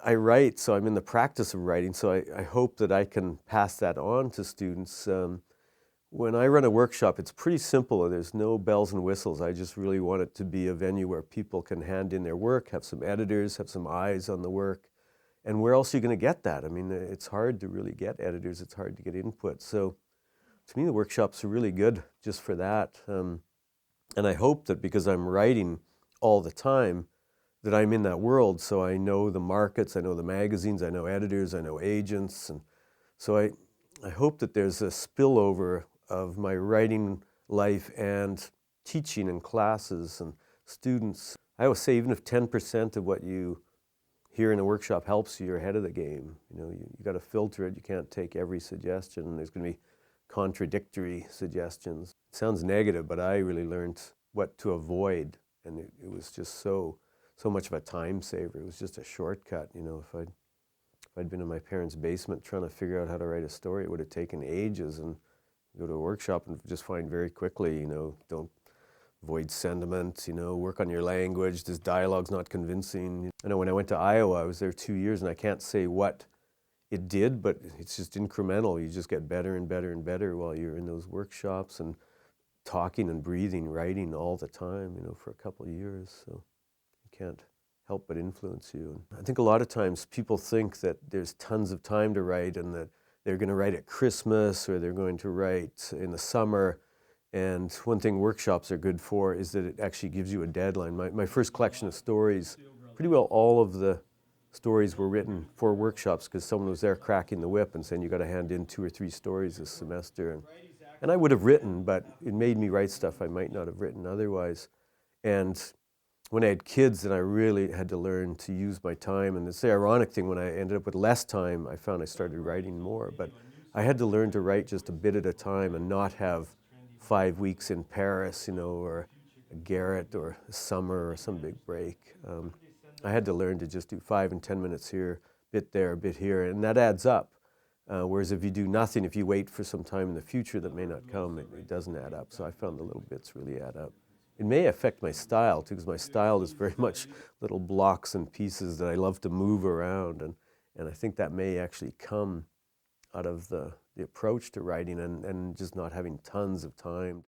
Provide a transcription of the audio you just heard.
I write, so I'm in the practice of writing, so I hope that I can pass that on to students. When I run a workshop, it's pretty simple. There's no bells and whistles. I just really want it to be a venue where people can hand in their work, have some editors, have some eyes on the work. And where else are you going to get that? I mean, it's hard to really get editors. It's hard to get input. So to me, the workshops are really good just for that. And I hope that because I'm writing all the time, that I'm in that world, so I know the markets, I know the magazines, I know editors, I know agents, and so I hope that there's a spillover of my writing life and teaching in classes and students. I always say even if 10% of what you hear in a workshop helps you, you're ahead of the game. You got to filter it. You can't take every suggestion, and there's going to be contradictory suggestions. It sounds negative, but I really learned what to avoid, and it was just so much of a time saver. It was just a shortcut. If I'd been in my parents' basement trying to figure out how to write a story, it would have taken ages, and go to a workshop and just find very quickly, don't avoid sentiment, work on your language, this dialogue's not convincing. I know when I went to Iowa, I was there 2 years, and I can't say what it did, but it's just incremental. You just get better and better and better while you're in those workshops and talking and breathing, writing all the time, for a couple of years. So can't help but influence you. I think a lot of times people think that there's tons of time to write and that they're going to write at Christmas or they're going to write in the summer. And one thing workshops are good for is that it actually gives you a deadline. My first collection of stories, pretty well all of the stories were written for workshops because someone was there cracking the whip and saying you got to hand in 2 or 3 stories this semester. And I would have written, but it made me write stuff I might not have written otherwise. And when I had kids, then I really had to learn to use my time. And it's the ironic thing, when I ended up with less time, I found I started writing more. But I had to learn to write just a bit at a time and not have 5 weeks in Paris, or a Garrett or a summer or some big break. I had to learn to just do 5 and 10 minutes here, bit there, a bit here, and that adds up. Whereas if you do nothing, if you wait for some time in the future that may not come, it doesn't add up. So I found the little bits really add up. It may affect my style too, because my style is very much little blocks and pieces that I love to move around, and I think that may actually come out of the approach to writing and just not having tons of time.